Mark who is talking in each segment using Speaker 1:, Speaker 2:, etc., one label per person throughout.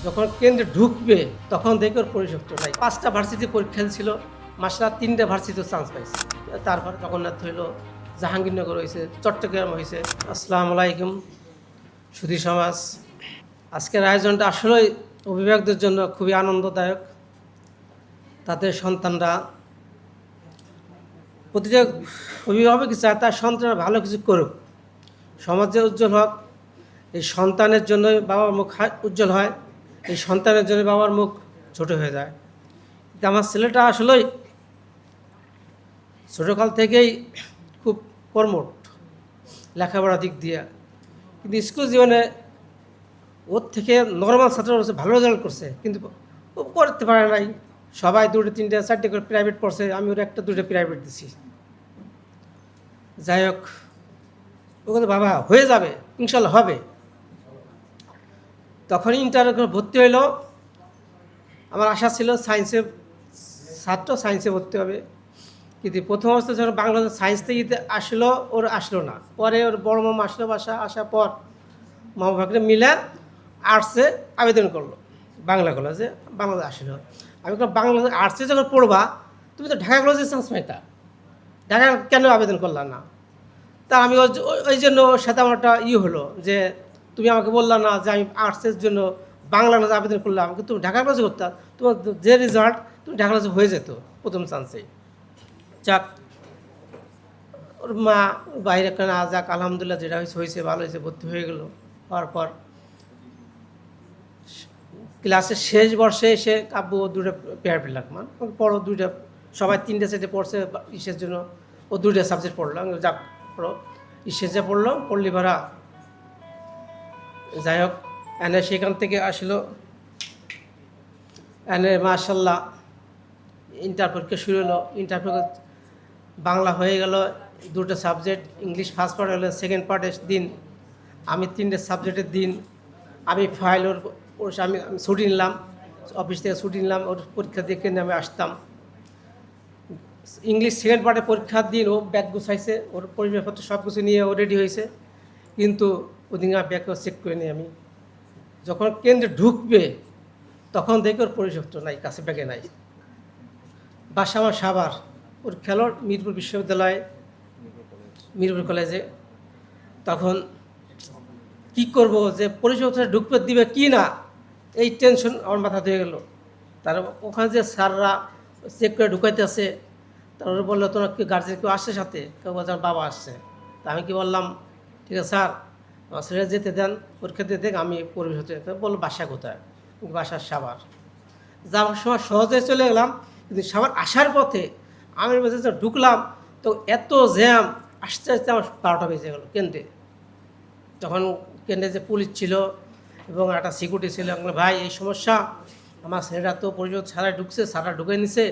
Speaker 1: যখন কেন্দ্রে ঢুকবে তখন দেখে ওর পরিশক্ত নাই। 5টা ভার্সিটি পরীক্ষা ছিল, মাসলা 3টা ভার্সিটিতে চান্স পাইছে। তারপর জগন্নাথ হইল, জাহাঙ্গীরনগর হয়েছে, চট্টগ্রাম হয়েছে। আসসালামু আলাইকুম সুধী সমাজ। আজকের আয়োজনটা আসলেই অভিভাবকদের জন্য খুবই আনন্দদায়ক। তাদের সন্তানরা, প্রতিটা অভিভাবকই চায় তার সন্তানরা ভালো কিছু করুক, সমাজে উজ্জ্বল হোক। এই সন্তানের জন্য বাবার মুখ উজ্জ্বল হয়, এই সন্তানের জন্য বাবার মুখ ছোট হয়ে যায়। কিন্তু আমার ছেলেটা আসলেই ছোটোকাল থেকেই খুব কর্মঠ লেখাপড়ার দিক দিয়ে, কিন্তু স্কুল জীবনে ওর থেকে নর্মাল ছাত্র ভালো রেজাল্ট করছে, কিন্তু ও করতে পারে নাই। সবাই 2টা 3টা 4টে করে প্রাইভেট পড়ছে, আমি ওর 1টা 2টা প্রাইভেট দিছি। যাই হোক, ও কিন্তু বাবা হয়ে যাবে, ইনশাল্লাহ হবে। তখন ইন্টারে ভর্তি হইলো। আমার আশা ছিল সায়েন্সে ছাত্র, সায়েন্সে ভর্তি হবে। কিন্তু প্রথম অবস্থায় যখন বাংলাদেশ সায়েন্স থেকে আসলো, ওর আসলো না। পরে ওর বড় মামা আসলো, আসার পর মামা ভাগরে মিলে আর্টসে আবেদন করলো বাংলা কলেজে। বাংলাদেশ আসলো। আমি বাংলাদেশ আর্টসে যখন পড়বা, তুমি তো ঢাকা কলেজে চান্স পাইতা, ঢাকা কেন আবেদন করলা না? তা আমি ওই জন্য ওর সাথে আমার একটা হলো যে, তুমি আমাকে বললা না যে আমি আর্টসের জন্য বাংলা কলেজে আবেদন করলাম, কিন্তু তুমি ঢাকা কলেজে করতাম, তোমার যে রেজাল্ট তুমি ঢাকা কলেজে হয়ে যেত প্রথম চান্সেই। যাক, ওর মা বাইরে কেন যাক, আলহামদুলিল্লাহ যেটা হয়েছে ভালো হয়েছে, ভর্তি হয়ে গেল। হওয়ার পর ক্লাসের শেষ বর্ষে এসে কাব্য 2টা পেয়ার পেলাম, পড়ো 2টা, সবাই 3টে সেটে পড়ছে ইসের জন্য, ও 2টা সাবজেক্ট পড়লাম। যাক পড়ো, ইসেজে পড়লো, পড়লি ভাড়া। যাই হোক, এনে সেখান থেকে আসলো, এনে মাশাল্লাহ ইন্টার পরীক্ষা শুরু হলো। ইন্টার পরীক্ষা বাংলা হয়ে গেল, 2টা সাবজেক্ট, ইংলিশ ফার্স্ট পার্ট হলো, সেকেন্ড পার্টের দিন আমি 3টে সাবজেক্টের দিন আমি ফাইল ওর আমি ছুটি নিলাম, অফিস থেকে ছুটি নিলাম, ওর পরীক্ষা দেখে আমি আসতাম। ইংলিশ সেকেন্ড পার্টে পরীক্ষার দিন ও ব্যাগ গুছাইছে, ওর পরিবেশপত্র সব কিছু নিয়ে ও রেডি হয়েছে, কিন্তু ওদিন ব্যাগও চেক করে নিই আমি। যখন কেন্দ্রে ঢুকবে তখন দেখে ওর পরিশক্ত নাই, কাছে ব্যাগে নাই। বাসা আমার সাভার, ওর খেলোয়াড় মিরপুর বিশ্ববিদ্যালয়ে, মিরপুর কলেজে। তখন কি করব, যে পরিশক্ত ঢুকতে দিবে কি না, এই টেনশন আমার মাথা ধরে গেল। তার ওখানে যে স্যাররা চেক করে ঢুকাইতেছে, তারপরে বললো তোমার কি গার্জেন কেউ আসছে সাথে? কেউ বলছে আমার বাবা আসছে। তা আমি কি বললাম, ঠিক আছে স্যার, আমার ছেলে যেতে দেন, পরীক্ষা দিয়ে দেখ, আমি পরিবেশ হতে। বললো বাসা কোথায়? বাসার সাভার। যাওয়ার সময় সহজে চলে গেলাম, কিন্তু সাভার আসার পথে আমি ঢুকলাম তো এত জ্যাম, আস্তে আস্তে আমার 12টা বেজে গেল কেন্দ্রে। তখন কেন্দ্রে যে পুলিশ ছিল এবং একটা সিকিউরিটি ছিল, ভাই এই সমস্যা, আমার ছেলেরা তো পরিষদ ছাড়াই ঢুকছে, সারা ঢুকে নিছে,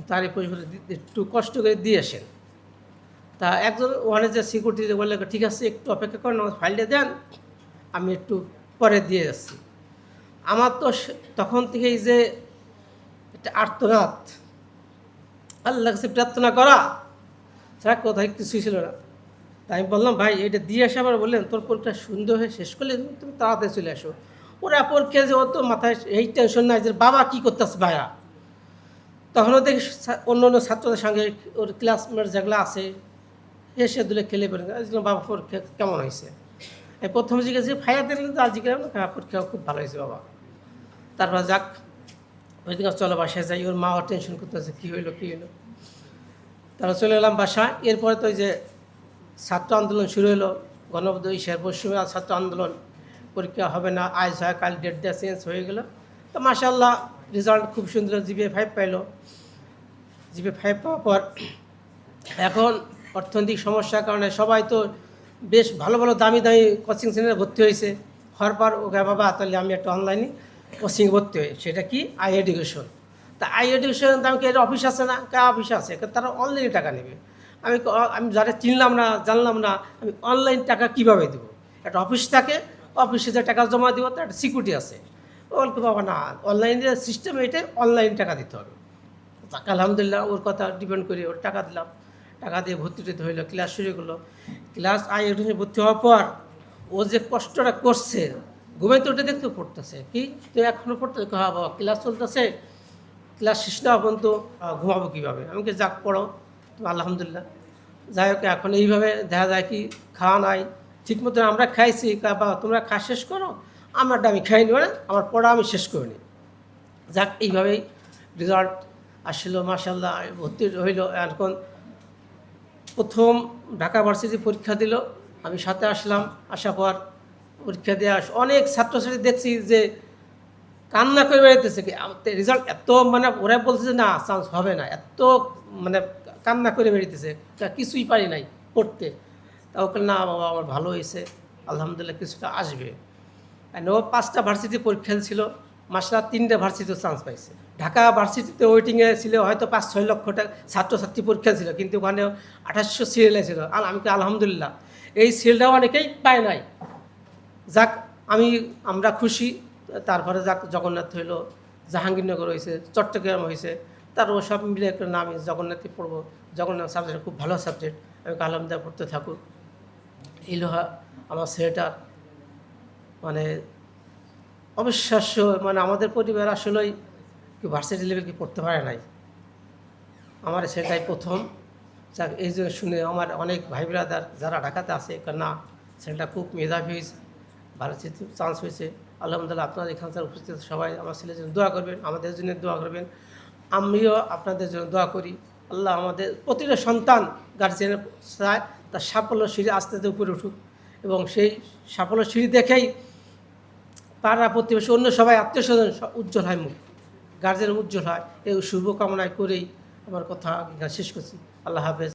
Speaker 1: তার এই পরিষদ একটু কষ্ট করে দিয়ে আসেন। তা একজন ওখানে যে সিকিউরিটি বললে, ঠিক আছে একটু অপেক্ষা করেন, আমার ফাইলটা দেন, আমি একটু পরে দিয়ে যাচ্ছি। আমার তো তখন থেকেই যে একটা আর্তনাদ, আল্লাহ কাছে প্রার্থনা করা ছাড়া কোথায় কিছুই ছিল না। তাই আমি বললাম, ভাই এটা দিয়ে আসে। আবার বললেন, তোর পরীক্ষা সুন্দর হয়ে শেষ করলে তুমি তাড়াতাড়ি চলে আসো। ওরা পরীক্ষা যে ও তো মাথায় এই টেনশন নাই যে বাবা কী করতেছে ভাইয়া। তখনও দেখি অন্য অন্য ছাত্রদের সঙ্গে ওর ক্লাসমেট যেগুলো আছে এসে দুলে খেলে পড়ে, বাবা পরীক্ষা কেমন হয়েছে। এই প্রথমে জিজ্ঞেস ভাইয়া দেখলেন তো, আর জিজ্ঞেস পরীক্ষা খুব ভালো হয়েছে বাবা। তারপর যাক, ওই দিকে চলো বাসায় যাই। ওর মা ওর টেনশন করতেছে কী হইলো। তারপর চলে এলাম বাসা। এরপরে তো ওই যে ছাত্র আন্দোলন শুরু হলো, গণবদ্ধ পশ্চিমে ছাত্র আন্দোলন, পরীক্ষা হবে না, আজ হয় কাল, ডেট দেওয়া চেঞ্জ হয়ে গেল। তো মাশাআল্লাহ রেজাল্ট খুব সুন্দর, জিপিএ 5 পাইলো। জিপিএ 5 পাওয়ার পর এখন অর্থনৈতিক সমস্যার কারণে সবাই তো বেশ ভালো ভালো দামি দামি কোচিং সেন্টারে ভর্তি হয়েছে। হওয়ার পর ওকে বাবা তাহলে আমি একটা অনলাইনে কোচিং ভর্তি হই, সেটা কি আই এডুকেশন। তা আই এডুকেশন দাম কি, এটা অফিস আছে না? কা অফিস আছে, তারা অনলাইনে টাকা নেবে। আমি যারা চিনলাম না, জানলাম না, আমি অনলাইন টাকা কীভাবে দেবো? একটা অফিস থাকে, অফিসে যে টাকা জমা দেবো তার একটা সিকিউরিটি আছে। বলতে বাবা না, অনলাইনের সিস্টেম এটা, অনলাইন টাকা দিতে হবে। তাকে আলহামদুলিল্লাহ ওর কথা ডিপেন্ড করে ওর টাকা দিলাম। টাকা দিয়ে ভর্তি হইলো, ক্লাস শুরু করলো। ক্লাস আই এডুকেশনে ভর্তি হওয়ার পর ও যে কষ্টটা করছে, ঘুমাইতে উঠে দেখতে পড়তেছে কি তো এখনও পড়তেছে, হ্যাঁ বাবা ক্লাস চলতেছে, ক্লাস শেষ না পর্যন্ত ঘুমাবো কীভাবে, আমাকে যাক পড়ো। তো আলহামদুলিল্লাহ যাই হোক এখন এইভাবে দেখা যায় কি খাওয়া নাই ঠিক মতো, আমরা খাইছি বা তোমরা খাওয়া শেষ করো, আমারটা আমি খাইনি, মানে আমার পড়া আমি শেষ করিনি। যাক এইভাবেই রেজাল্ট আসলো মাশাআল্লাহ, ভর্তি হইল। এখন প্রথম ঢাকা ভার্সিটি পরীক্ষা দিল, আমি সাথে আসলাম, আসার পর পরীক্ষা দিয়ে অনেক ছাত্রছাত্রী দেখছি যে কান্না করে বেড়াইতেছে, কি রেজাল্ট এত মানে ওরা বলছে যে না চান্স হবে না, এত মানে কান্না করে বেরিয়েছে, কিছুই পারি নাই পড়তে। তা ওকে না বাবা আমার ভালো হয়েছে আলহামদুলিল্লাহ, কিছুটা আসবে। ও 5টা ভার্সিটি পরীক্ষা ছিল, মাসাল্লাহ 3টে ভার্সিটিতে চান্স পাইছে। ঢাকা ভার্সিটিতে ওয়েটিংয়ে ছিল হয়তো 5-6 লক্ষ ছাত্রছাত্রী পরীক্ষা ছিল, কিন্তু ওখানে 2800 সিরিয়ালে ছিল। আমি আলহামদুলিল্লাহ এই সিরিয়ালটাও অনেকেই পায় নাই। যাক আমরা খুশি। তারপরে যাক জগন্নাথ হইলো, জাহাঙ্গীরনগর হয়েছে, চট্টগ্রাম হয়েছে, তারপর সব মিলে একটা নাম জগন্নাথে পড়বো। জগন্নাথ সাবজেক্ট খুব ভালো সাবজেক্ট, আমি আলহামদুলিল্লাহ পড়তে থাকুক। এই লোহা আমার ছেলেটার মানে অবিশ্বাস্য, মানে আমাদের পরিবার আসলেই কি ভার্সিটি লেভেল কি পড়তে পারে নাই, আমার সেটাই প্রথম। যাক এই যে শুনে আমার অনেক ভাই ব্রাদার যারা ঢাকাতে আছে না ছেলেটা খুব মেধাবী হয়েছে, ভার্সিটি চান্স হয়েছে আলহামদুলিল্লাহ। আপনারা এখানকার উপস্থিত সবাই আমার ছেলের জন্য দোয়া করবেন, আমাদের জন্য দোয়া করবেন, আমিও আপনাদের জন্য দোয়া করি। আল্লাহ আমাদের প্রতিটা সন্তান গার্জিয়ানের চায় তার সাফল্য সিঁড়ি আস্তে আস্তে উপরে উঠুক, এবং সেই সাফল্য সিঁড়ি দেখেই পাড়া প্রতিবেশী অন্য সবাই আত্মীয় স্বজন উজ্জ্বল হয়, মুখ গার্জেন উজ্জ্বল হয়। এই শুভকামনায় করেই আমার কথা শেষ করছি। আল্লাহ হাফেজ।